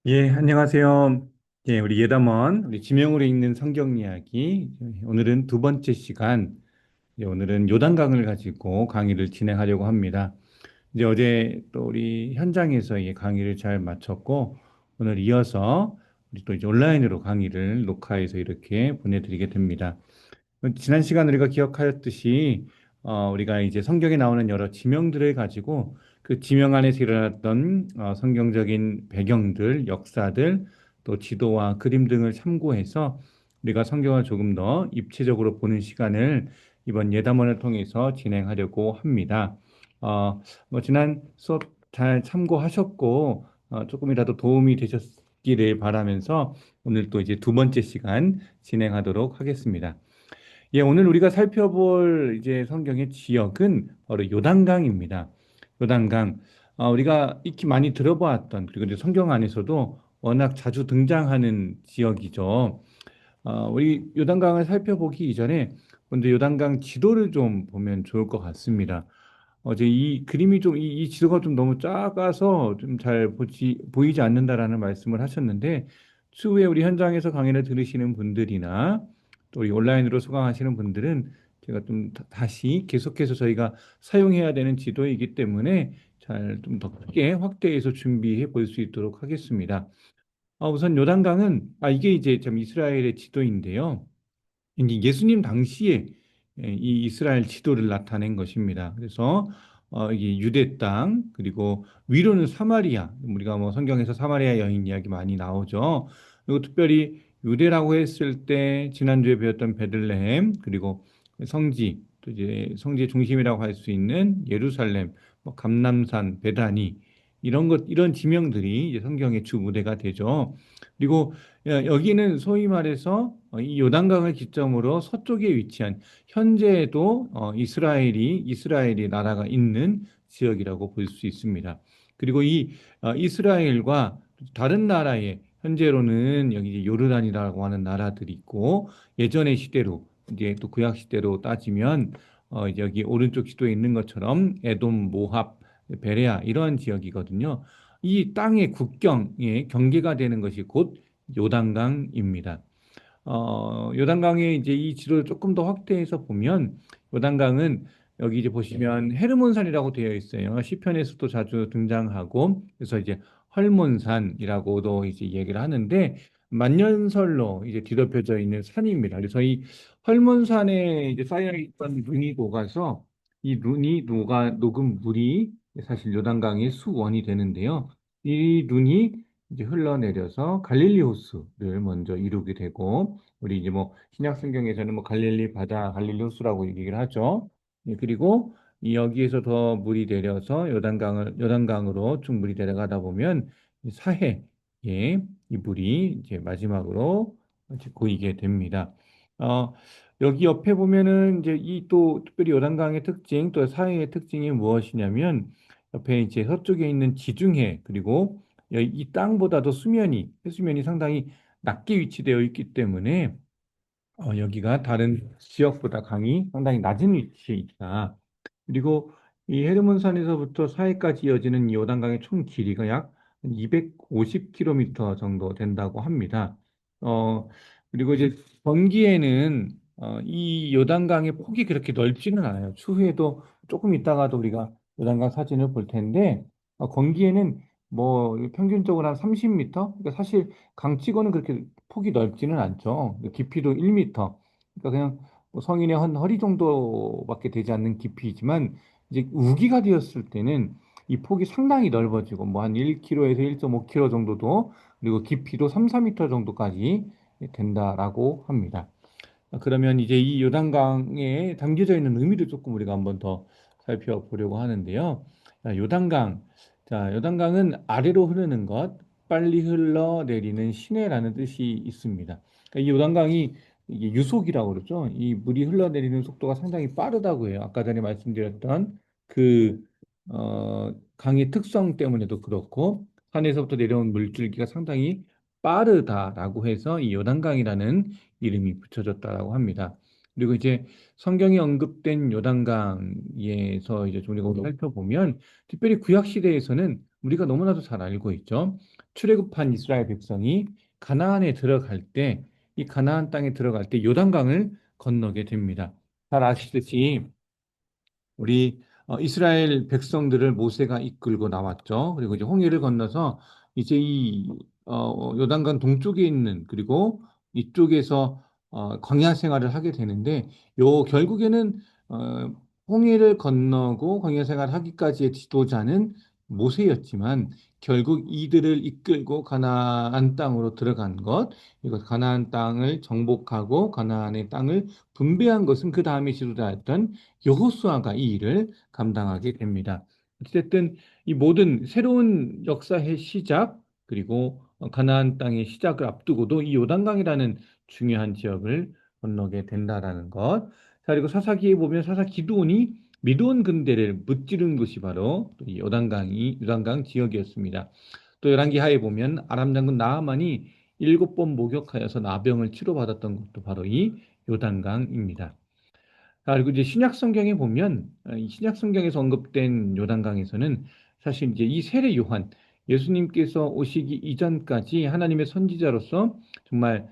예, 안녕하세요. 예, 우리 예담원, 우리 지명으로 읽는 성경 이야기. 오늘은 두 번째 시간, 오늘은 요단강을 가지고 강의를 진행하려고 합니다. 이제 어제 또 우리 현장에서 이 강의를 잘 마쳤고, 오늘 이어서 우리 또 이제 온라인으로 강의를 녹화해서 이렇게 보내드리게 됩니다. 지난 시간 우리가 기억하였듯이 우리가 이제 성경에 나오는 여러 지명들을 가지고 그 지명 안에서 일어났던 성경적인 배경들, 역사들, 또 지도와 그림 등을 참고해서 우리가 성경을 조금 더 입체적으로 보는 시간을 이번 예담원을 통해서 진행하려고 합니다. 지난 수업 잘 참고하셨고 조금이라도 도움이 되셨기를 바라면서 오늘 또 이제 두 번째 시간 진행하도록 하겠습니다. 예, 오늘 우리가 살펴볼 이제 성경의 지역은 바로 요단강입니다. 요단강. 우리가 익히 많이 들어보았던, 그리고 이제 성경 안에서도 워낙 자주 등장하는 지역이죠. 우리 요단강을 살펴보기 이전에 먼저 요단강 지도를 좀 보면 좋을 것 같습니다. 어제 이 그림이 좀, 이 지도가 좀 너무 작아서 좀 잘 보이지 않는다라는 말씀을 하셨는데, 추후에 우리 현장에서 강의를 들으시는 분들이나 또 우리 온라인으로 수강하시는 분들은 제가 좀 다시 계속해서 저희가 사용해야 되는 지도이기 때문에 잘 좀 더 크게 확대해서 준비해 볼 수 있도록 하겠습니다. 우선 요단강은, 이게 이제 참 이스라엘의 지도인데요. 이제 예수님 당시에 이 이스라엘 지도를 나타낸 것입니다. 그래서 이게 유대 땅 그리고 위로는 사마리아, 우리가 뭐 성경에서 사마리아 여인 이야기 많이 나오죠. 그리고 특별히 유대라고 했을 때 지난주에 배웠던 베들레헴 그리고 성지, 또 이제 성지의 중심이라고 할 수 있는 예루살렘, 뭐 감람산, 베다니, 이런 지명들이 이제 성경의 주 무대가 되죠. 그리고 여기는 소위 말해서 이 요단강을 기점으로 서쪽에 위치한, 현재에도 이스라엘이 나라가 있는 지역이라고 볼 수 있습니다. 그리고 이 이스라엘과 다른 나라의, 현재로는 여기 이제 요르단이라고 하는 나라들이 있고, 예전의 시대로 이제 또 구약 시대로 따지면 이제 여기 오른쪽 지도에 있는 것처럼 에돔, 모압, 베레아 이러한 지역이거든요. 이 땅의 국경의 경계가 되는 것이 곧 요단강입니다. 요단강의 이제 이 지도를 조금 더 확대해서 보면, 요단강은 여기 이제 보시면 헤르몬산이라고 되어 있어요. 시편에서도 자주 등장하고, 그래서 이제 헐몬산이라고도 이제 얘기를 하는데, 만년설로 이제 뒤덮여져 있는 산입니다. 그래서 이 헐몬산에 이제 쌓여 있던 눈이 녹아서 이 눈이 녹은 물이 사실 요단강의 수원이 되는데요. 이 눈이 이제 흘러내려서 갈릴리 호수를 먼저 이루게 되고, 우리 이제 뭐 신약 성경에서는 뭐 갈릴리 바다, 갈릴리 호수라고 얘기를 하죠. 예, 그리고 이 여기에서 더 물이 내려서 요단강으로 쭉 물이 내려가다 보면 이 사해에 이 물이 이제 마지막으로 이제 고이게 됩니다. 어, 여기 옆에 보면은 이제 이 또 특별히 요단강의 특징, 또 사해의 특징이 무엇이냐면, 옆에 이제 서쪽에 있는 지중해, 그리고 이 땅보다도 해수면이 상당히 낮게 위치되어 있기 때문에 여기가 다른 지역보다 강이 상당히 낮은 위치에 있다. 그리고 이 헤르몬산에서부터 사해까지 이어지는 이 요단강의 총 길이가 약 250km 정도 된다고 합니다. 어, 그리고 이제 건기에는 이 요단강의 폭이 그렇게 넓지는 않아요. 추후에도 조금 있다가도 우리가 요단강 사진을 볼 텐데, 건기에는 뭐 평균적으로 한 30m? 그러니까 사실 강치고는 그렇게 폭이 넓지는 않죠. 깊이도 1m. 그러니까 그냥 뭐 성인의 한 허리 정도밖에 되지 않는 깊이지만, 이제 우기가 되었을 때는 이 폭이 상당히 넓어지고 뭐 한 1km에서 1.5km 정도도, 그리고 깊이도 3, 4m 정도까지 된다라고 합니다. 그러면 이제 이 요단강에 담겨져 있는 의미를 조금 우리가 한번 더 살펴보려고 하는데요. 요단강. 자, 요단강은 아래로 흐르는 것, 빨리 흘러내리는 시내라는 뜻이 있습니다. 그러니까 이 요단강이 이게 유속이라고 그러죠. 이 물이 흘러내리는 속도가 상당히 빠르다고 해요. 아까 전에 말씀드렸던 그 강의 특성 때문에도 그렇고, 산에서부터 내려온 물줄기가 상당히 빠르다라고 해서 이 요단강이라는 이름이 붙여졌다라고 합니다. 그리고 이제 성경에 언급된 요단강에서 이제 우리가 살펴보면, 특별히 구약 시대에서는 우리가 너무나도 잘 알고 있죠. 출애굽한 이스라엘 백성이 가나안에 들어갈 때, 이 가나안 땅에 들어갈 때 요단강을 건너게 됩니다. 잘 아시듯이 우리 이스라엘 백성들을 모세가 이끌고 나왔죠. 그리고 이제 홍해를 건너서 이제 이 요단강 동쪽에 있는, 그리고 이쪽에서 광야 생활을 하게 되는데, 요 결국에는 어, 홍해를 건너고 광야 생활을 하기까지의 지도자는 모세였지만, 결국 이들을 이끌고 가나안 땅으로 들어간 것, 이거 가나안 땅을 정복하고 가나안의 땅을 분배한 것은 그 다음에 지도자였던 여호수아가 이 일을 감당하게 됩니다. 어쨌든 이 모든 새로운 역사의 시작, 그리고 가나안 땅의 시작을 앞두고도 이 요단강이라는 중요한 지역을 건너게 된다라는 것. 자, 그리고 사사기에 보면 사사 기드온이 미드온 군대를 무찌른 곳이 바로 이 요단강 지역이었습니다. 또 열왕기하에 보면 아람 장군 나아만이 7번 목욕하여서 나병을 치료받았던 것도 바로 이 요단강입니다. 그리고 이제 신약 성경에 보면 이 신약 성경에서 언급된 요단강에서는 사실 이제 이 세례 요한, 예수님께서 오시기 이전까지 하나님의 선지자로서 정말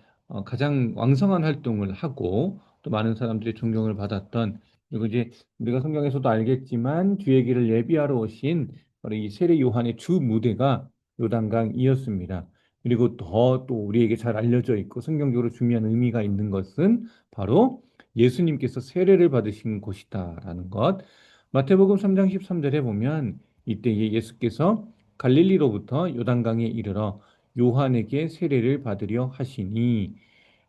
가장 왕성한 활동을 하고 또 많은 사람들의 존경을 받았던, 그리고 이제 우리가 성경에서도 알겠지만 주의 길을 예비하러 오신 바로 이 세례 요한의 주 무대가 요단강이었습니다. 그리고 더 또 우리에게 잘 알려져 있고 성경적으로 중요한 의미가 있는 것은 바로 예수님께서 세례를 받으신 곳이다라는 것. 마태복음 3장 13절에 보면 이때에 예수께서 갈릴리로부터 요단강에 이르러 요한에게 세례를 받으려 하시니,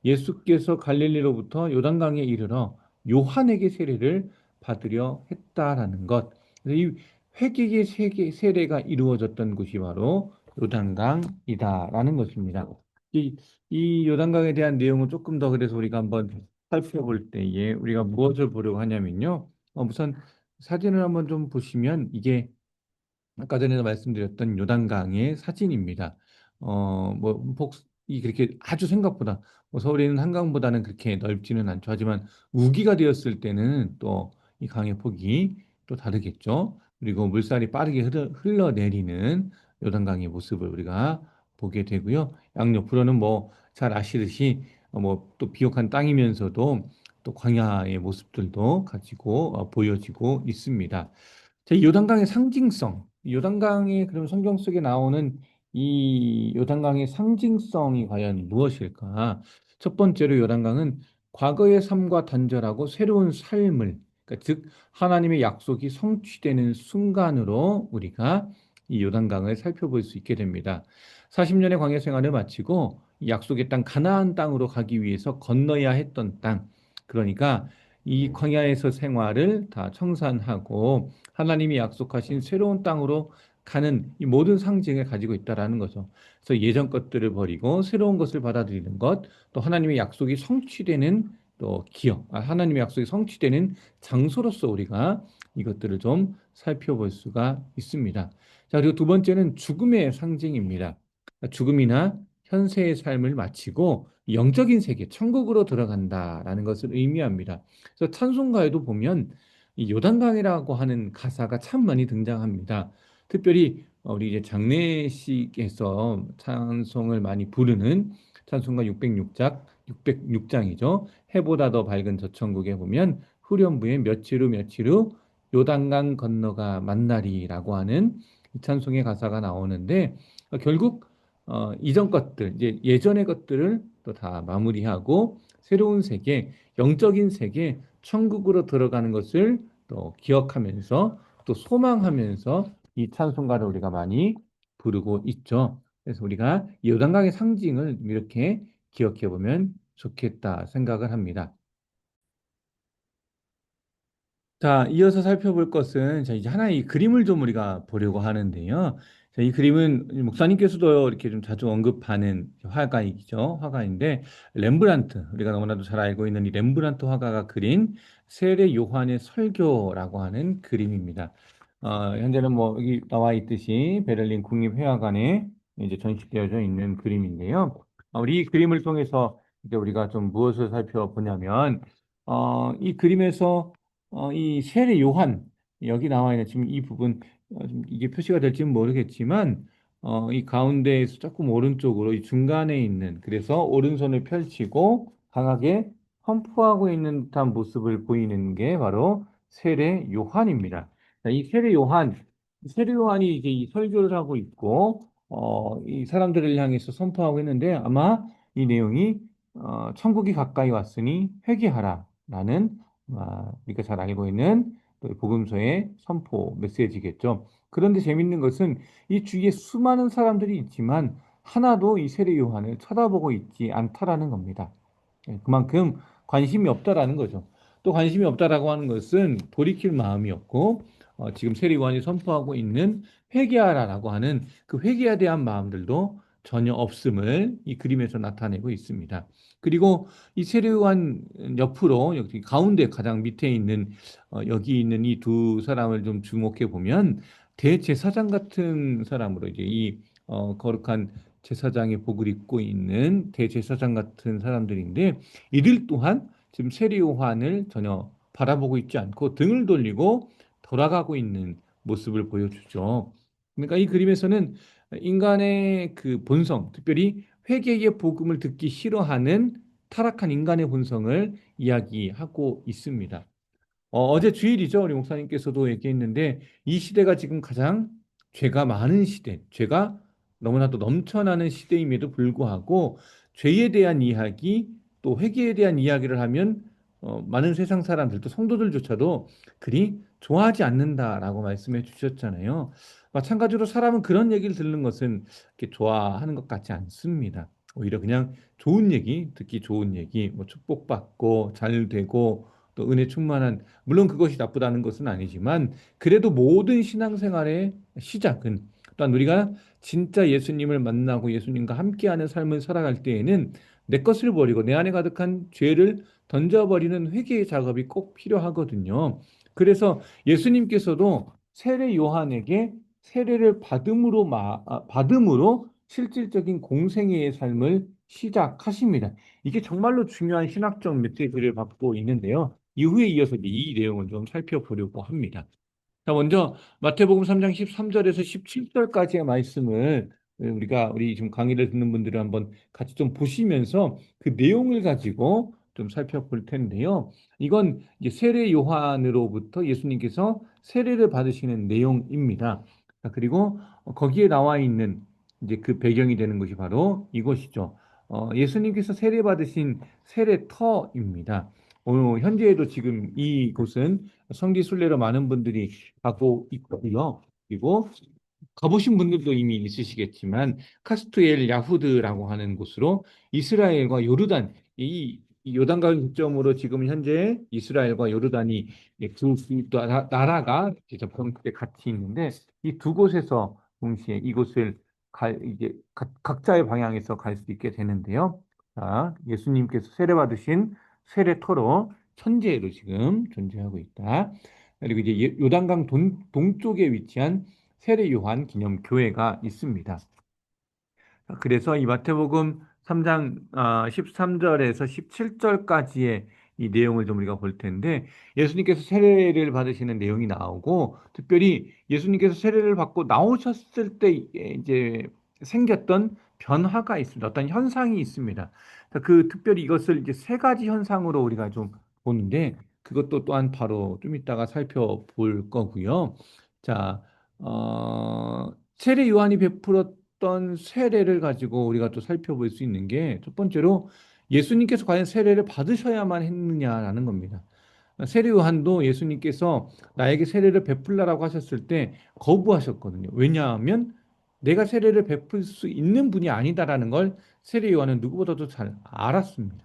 예수께서 갈릴리로부터 요단강에 이르러 요한에게 세례를 받으려 했다라는 것. 그래서 이 회개의 세례가 이루어졌던 곳이 바로 요단강이다라는 것입니다. 이, 이 요단강에 대한 내용은 조금 더 그래서 우리가 한번 살펴볼 때에 우리가 무엇을 보려고 하냐면요. 우선 사진을 한번 좀 보시면 이게 아까 전에 말씀드렸던 요단강의 사진입니다. 뭐, 이 그렇게 아주 생각보다, 뭐 서울에 있는 한강보다는 그렇게 넓지는 않죠. 하지만 우기가 되었을 때는 또 이 강의 폭이 또 다르겠죠. 그리고 물살이 빠르게 흘러내리는 요단강의 모습을 우리가 보게 되고요. 양옆으로는 뭐 잘 아시듯이 뭐 또 비옥한 땅이면서도 또 광야의 모습들도 가지고 보여지고 있습니다. 제 요단강의 상징성, 요단강이 그럼 성경 속에 나오는 이 요단강의 상징성이 과연 무엇일까? 첫 번째로 요단강은 과거의 삶과 단절하고 새로운 삶을, 그러니까 즉 하나님의 약속이 성취되는 순간으로 우리가 이 요단강을 살펴볼 수 있게 됩니다. 40년의 광야 생활을 마치고 이 약속의 땅 가나안 땅으로 가기 위해서 건너야 했던 땅, 그러니까 이 광야에서 생활을 다 청산하고 하나님이 약속하신 새로운 땅으로 가는 이 모든 상징을 가지고 있다라는 거죠. 그래서 예전 것들을 버리고 새로운 것을 받아들이는 것, 또 하나님의 약속이 성취되는 또 기억, 하나님의 약속이 성취되는 장소로서 우리가 이것들을 좀 살펴볼 수가 있습니다. 자, 그리고 두 번째는 죽음의 상징입니다. 죽음이나 현세의 삶을 마치고 영적인 세계, 천국으로 들어간다라는 것을 의미합니다. 그래서 찬송가에도 보면 이 요단강이라고 하는 가사가 참 많이 등장합니다. 특별히 우리 이제 장례식에서 찬송을 많이 부르는 찬송가 606장, 606장이죠. 해보다 더 밝은 저 천국에 보면 후렴부에 며칠 후 며칠 후 요단강 건너가 만나리라고 하는 이 찬송의 가사가 나오는데 결국 이전 것들, 이제 예전의 것들을 또 다 마무리하고 새로운 세계, 영적인 세계, 천국으로 들어가는 것을 또 기억하면서 또 소망하면서 이 찬송가를 우리가 많이 부르고 있죠. 그래서 우리가 이 요단강의 상징을 이렇게 기억해 보면 좋겠다 생각을 합니다. 자, 이어서 살펴볼 것은 자, 이제 하나의 그림을 좀 우리가 보려고 하는데요. 자, 이 그림은 목사님께서도 이렇게 좀 자주 언급하는 화가이죠. 화가인데 렘브란트, 우리가 너무나도 잘 알고 있는 이 렘브란트 화가가 그린 세례 요한의 설교라고 하는 그림입니다. 현재는 뭐 여기 나와 있듯이 베를린 국립회화관에 이제 전시되어져 있는 그림인데요. 우리 이 그림을 통해서 이제 우리가 좀 무엇을 살펴보냐면 이 그림에서 이 세례 요한 여기 나와 있는 지금 이 부분 이게 표시가 될지는 모르겠지만 이 가운데에서 조금 오른쪽으로 이 중간에 있는 그래서 오른손을 펼치고 강하게 선포하고 있는 듯한 모습을 보이는 게 바로 세례 요한입니다. 자, 이 세례 요한이 이제 이 설교를 하고 있고 이 사람들을 향해서 선포하고 있는데 아마 이 내용이 천국이 가까이 왔으니 회개하라라는 우리가 잘 알고 있는 또 복음서의 선포 메시지겠죠. 그런데 재밌는 것은 이 주위에 수많은 사람들이 있지만 하나도 이 세례 요한을 쳐다보고 있지 않다라는 겁니다. 그만큼 관심이 없다라는 거죠. 또 관심이 없다라고 하는 것은 돌이킬 마음이 없고 지금 세례 요한이 선포하고 있는 회개하라라고 하는 그 회개에 대한 마음들도 전혀 없음을 이 그림에서 나타내고 있습니다. 그리고 이 세례 요한 옆으로 여기 가운데 가장 밑에 있는 여기 있는 이 두 사람을 좀 주목해 보면 대제사장 같은 사람으로 이제 이 거룩한 제사장의 복을 입고 있는 대제사장 같은 사람들인데 이들 또한 지금 세례 요한을 전혀 바라보고 있지 않고 등을 돌리고 돌아가고 있는 모습을 보여주죠. 그러니까 이 그림에서는 인간의 그 본성, 특별히 회개의 복음을 듣기 싫어하는 타락한 인간의 본성을 이야기하고 있습니다. 어제 주일이죠. 우리 목사님께서도 얘기했는데 이 시대가 지금 가장 죄가 많은 시대, 죄가 너무나도 넘쳐나는 시대임에도 불구하고 죄에 대한 이야기, 또 회개에 대한 이야기를 하면 많은 세상 사람들도 성도들조차도 그리 좋아하지 않는다라고 말씀해 주셨잖아요. 마찬가지로 사람은 그런 얘기를 듣는 것은 이렇게 좋아하는 것 같지 않습니다. 오히려 그냥 좋은 얘기, 듣기 좋은 얘기, 뭐 축복받고 잘 되고 또 은혜 충만한 물론 그것이 나쁘다는 것은 아니지만 그래도 모든 신앙생활의 시작은 또한 우리가 진짜 예수님을 만나고 예수님과 함께하는 삶을 살아갈 때에는 내 것을 버리고 내 안에 가득한 죄를 던져버리는 회개의 작업이 꼭 필요하거든요. 그래서 예수님께서도 세례 요한에게 세례를 받음으로 실질적인 공생애의 삶을 시작하십니다. 이게 정말로 중요한 신학적 메시지를 받고 있는데요. 이후에 이어서 이 내용을 좀 살펴보려고 합니다. 자, 먼저 마태복음 3장 13절에서 17절까지의 말씀을 우리 지금 강의를 듣는 분들은 한번 같이 좀 보시면서 그 내용을 가지고 좀 살펴볼 텐데요. 이건 이제 세례 요한으로부터 예수님께서 세례를 받으시는 내용입니다. 자, 그리고 거기에 나와 있는 이제 그 배경이 되는 것이 바로 이것이죠. 예수님께서 세례 받으신 세례터입니다. 현재에도 지금 이곳은 성지 순례로 많은 분들이 가고 있고요. 그리고 가보신 분들도 이미 있으시겠지만 카스투엘 야후드라고 하는 곳으로 이스라엘과 요르단 이 요단강 중점으로 지금 현재 이스라엘과 요르단이 나라가 이제 접경국에 같이 있는데 이 두 곳에서 동시에 이곳을 이제 각자의 방향에서 갈 수 있게 되는데요. 자, 예수님께서 세례 받으신 세례터로 현재로 지금 존재하고 있다. 그리고 이제 요단강 동쪽에 위치한 세례 요한 기념 교회가 있습니다. 그래서 이 마태복음 3장 13절에서 17절까지의 이 내용을 좀 우리가 볼 텐데 예수님께서 세례를 받으시는 내용이 나오고 특별히 예수님께서 세례를 받고 나오셨을 때 이제 생겼던 변화가 있습니다. 어떤 현상이 있습니다. 그 특별히 이것을 이제 세 가지 현상으로 우리가 좀 보는데 그것도 또한 바로 좀 이따가 살펴볼 거고요. 자, 세례 요한이 베풀었던 세례를 가지고 우리가 또 살펴볼 수 있는 게 첫 번째로 예수님께서 과연 세례를 받으셔야만 했느냐라는 겁니다. 세례 요한도 예수님께서 나에게 세례를 베풀라라고 하셨을 때 거부하셨거든요. 왜냐하면 내가 세례를 베풀 수 있는 분이 아니다라는 걸 세례 요한은 누구보다도 잘 알았습니다.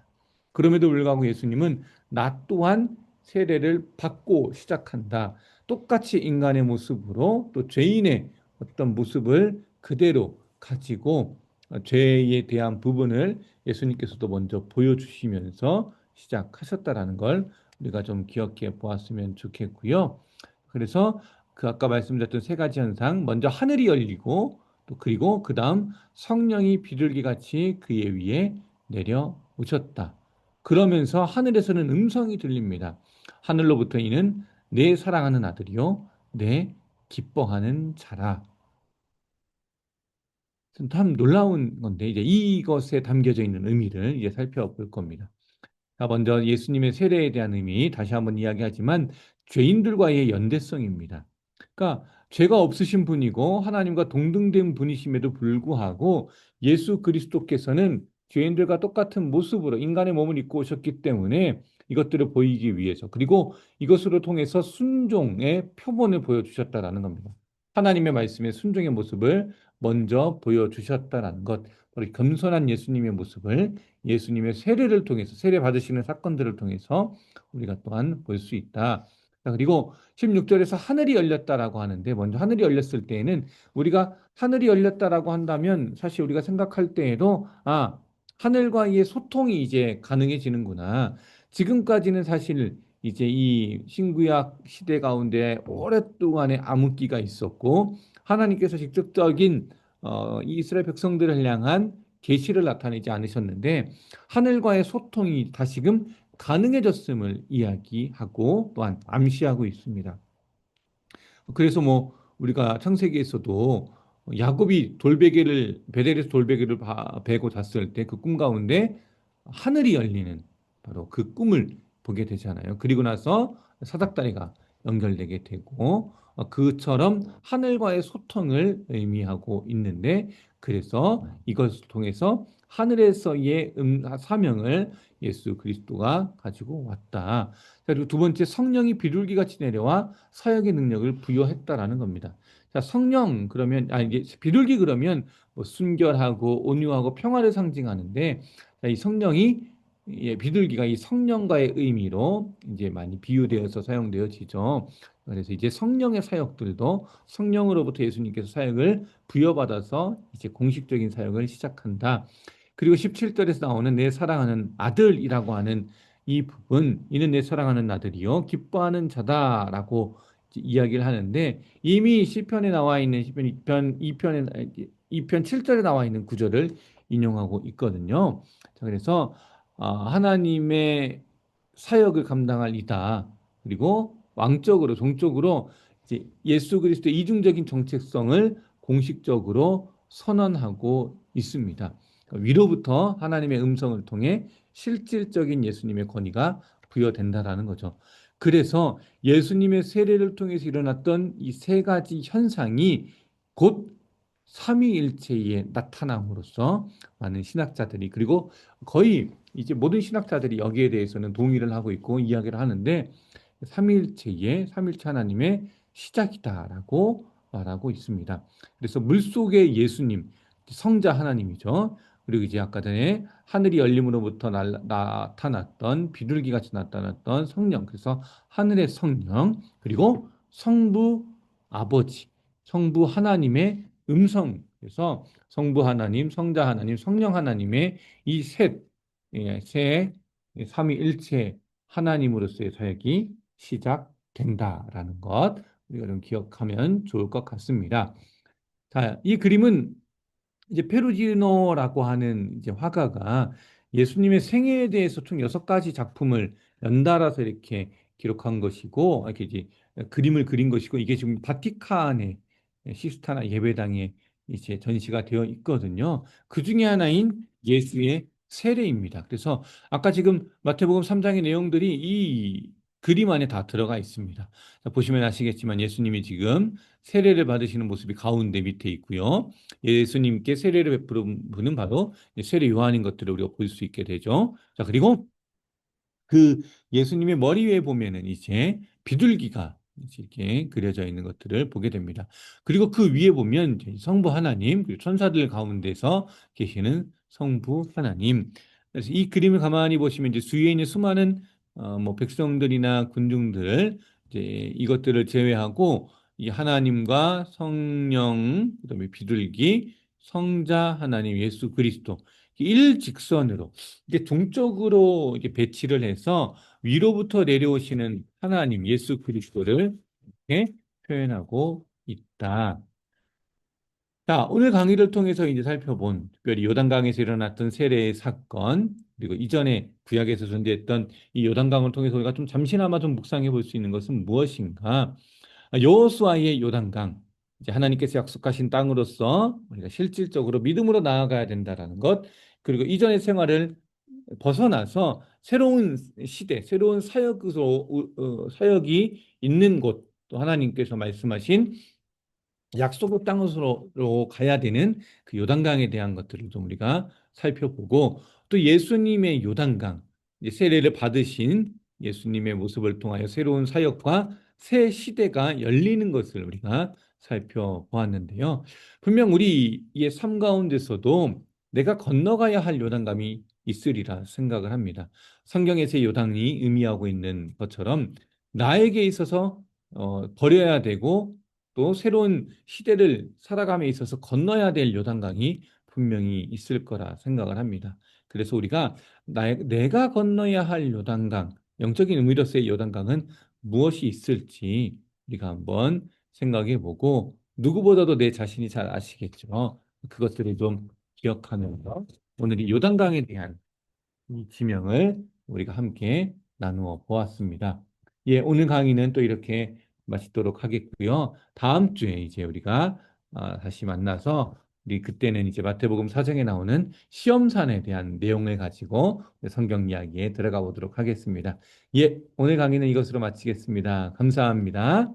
그럼에도 불구하고 예수님은 나 또한 세례를 받고 시작한다. 똑같이 인간의 모습으로 또 죄인의 어떤 모습을 그대로 가지고 죄에 대한 부분을 예수님께서도 먼저 보여주시면서 시작하셨다라는 걸 우리가 좀 기억해 보았으면 좋겠고요. 그래서 그 아까 말씀드렸던 세 가지 현상, 먼저 하늘이 열리고 또 그리고 그 다음 성령이 비둘기 같이 그의 위에 내려오셨다. 그러면서 하늘에서는 음성이 들립니다. 하늘로부터 이는 내 사랑하는 아들이요, 내 기뻐하는 자라. 참 놀라운 건데 이제 이것에 담겨져 있는 의미를 이제 살펴볼 겁니다. 자, 먼저 예수님의 세례에 대한 의미 다시 한번 이야기하지만 죄인들과의 연대성입니다. 그러니까 죄가 없으신 분이고 하나님과 동등된 분이심에도 불구하고 예수 그리스도께서는 죄인들과 똑같은 모습으로 인간의 몸을 입고 오셨기 때문에 이것들을 보이기 위해서 그리고 이것으로 통해서 순종의 표본을 보여주셨다라는 겁니다. 하나님의 말씀에 순종의 모습을 먼저 보여주셨다라는 것, 바로 겸손한 예수님의 모습을 예수님의 세례를 통해서 세례 받으시는 사건들을 통해서 우리가 또한 볼 수 있다. 자, 그리고 16절에서 하늘이 열렸다라고 하는데 먼저 하늘이 열렸을 때에는 우리가 하늘이 열렸다라고 한다면 사실 우리가 생각할 때에도 하늘과의 소통이 이제 가능해지는구나. 지금까지는 사실 이제 이 신구약 시대 가운데 오랫동안의 암흑기가 있었고 하나님께서 직접적인 이 이스라엘 백성들을 향한 계시를 나타내지 않으셨는데 하늘과의 소통이 다시금 가능해졌음을 이야기하고 또한 암시하고 있습니다. 그래서 뭐 우리가 창세기에서도 야곱이 돌베개를 베델에서 돌베개를 베고 잤을 때 그 꿈 가운데 하늘이 열리는 바로 그 꿈을 보게 되잖아요. 그리고 나서 사닥다리가 연결되게 되고 그처럼 하늘과의 소통을 의미하고 있는데 그래서 이것을 통해서 하늘에서의 사명을 예수 그리스도가 가지고 왔다. 그리고 두 번째 성령이 비둘기같이 내려와 사역의 능력을 부여했다라는 겁니다. 자, 성령 그러면 이게 비둘기 그러면 뭐 순결하고 온유하고 평화를 상징하는데 자, 이 성령이 비둘기가 이 성령과의 의미로 이제 많이 비유되어서 사용되어지죠. 그래서 이제 성령의 사역들도 성령으로부터 예수님께서 사역을 부여받아서 이제 공식적인 사역을 시작한다. 그리고 17절에서 나오는 내 사랑하는 아들이라고 하는 이 부분, 이는 내 사랑하는 아들이요 기뻐하는 자다라고 이야기를 하는데 이미 시편에 나와 있는 시편 2편 7절에 나와 있는 구절을 인용하고 있거든요. 자, 그래서 하나님의 사역을 감당할 이다. 그리고 왕적으로 종적으로 이제 예수 그리스도의 이중적인 정체성을 공식적으로 선언하고 있습니다. 그러니까 위로부터 하나님의 음성을 통해 실질적인 예수님의 권위가 부여된다라는 거죠. 그래서 예수님의 세례를 통해서 일어났던 이 세 가지 현상이 곧 삼위일체에 나타남으로써 많은 신학자들이 그리고 거의 이제 모든 신학자들이 여기에 대해서는 동의를 하고 있고 이야기를 하는데 삼위일체 하나님의 시작이다라고 말하고 있습니다. 그래서 물속의 예수님, 성자 하나님이죠. 그리고 이제 아까 전에 하늘이 열림으로부터 나타났던 비둘기같이 나타났던 성령, 그래서 하늘의 성령, 그리고 성부 아버지, 성부 하나님의 음성, 그래서 성부 하나님, 성자 하나님, 성령 하나님의 이 세 삼위일체 하나님으로서의 사역이 시작된다라는 것 우리가 좀 기억하면 좋을 것 같습니다. 자, 이 그림은 이제 페루지노라고 하는 이제 화가가 예수님의 생애에 대해서 총 6가지 작품을 연달아서 이렇게 기록한 것이고 이렇게 이제 그림을 그린 것이고 이게 지금 바티칸의 시스타나 예배당에 이제 전시가 되어 있거든요. 그 중에 하나인 예수의 세례입니다. 그래서 아까 지금 마태복음 3장의 내용들이 이 그림 안에 다 들어가 있습니다. 자, 보시면 아시겠지만 예수님이 지금 세례를 받으시는 모습이 가운데 밑에 있고요. 예수님께 세례를 베푸는 분은 바로 세례 요한인 것들을 우리가 볼 수 있게 되죠. 자, 그리고 그 예수님의 머리 위에 보면은 이제 비둘기가 이렇게 그려져 있는 것들을 보게 됩니다. 그리고 그 위에 보면 이제 성부 하나님, 그리고 천사들 가운데서 계시는 성부 하나님. 그래서 이 그림을 가만히 보시면 이제 주위에 있는 수많은 뭐 백성들이나 군중들 이제 이것들을 제외하고 이 하나님과 성령, 그다음에 비둘기, 성자 하나님 예수 그리스도 일직선으로 이게 동적으로 이게 배치를 해서 위로부터 내려오시는 하나님 예수 그리스도를 이렇게 표현하고 있다. 자, 오늘 강의를 통해서 이제 살펴본 특별히 요단강에서 일어났던 세례의 사건 그리고 이전에 구약에서 존재했던 이 요단강을 통해서 우리가 좀 잠시나마 좀 묵상해 볼 수 있는 것은 무엇인가? 여호수아의 요단강, 이제 하나님께서 약속하신 땅으로서 우리가 실질적으로 믿음으로 나아가야 된다라는 것, 그리고 이전의 생활을 벗어나서 새로운 시대, 새로운 사역으로 사역이 있는 곳, 또 하나님께서 말씀하신 약속의 땅으로 가야 되는 그 요단강에 대한 것들을 좀 우리가 살펴보고, 또 예수님의 요단강, 이제 세례를 받으신 예수님의 모습을 통하여 새로운 사역과 새 시대가 열리는 것을 우리가 살펴보았는데요. 분명 우리의 삶 가운데서도 내가 건너가야 할 요단강이 있으리라 생각을 합니다. 성경에서의 요단이 의미하고 있는 것처럼 나에게 있어서 버려야 되고 또 새로운 시대를 살아감에 있어서 건너야 될 요단강이 분명히 있을 거라 생각을 합니다. 그래서 우리가 내가 건너야 할 요단강, 영적인 의미로서의 요단강은 무엇이 있을지 우리가 한번 생각해 보고, 누구보다도 내 자신이 잘 아시겠죠. 그것들을 좀 기억하면서 오늘 이 요단강에 대한 이 지명을 우리가 함께 나누어 보았습니다. 예, 오늘 강의는 또 이렇게 마치도록 하겠고요. 다음 주에 이제 우리가 다시 만나서 우리 그때는 이제 마태복음 4장에 나오는 시험산에 대한 내용을 가지고 성경 이야기에 들어가 보도록 하겠습니다. 예, 오늘 강의는 이것으로 마치겠습니다. 감사합니다.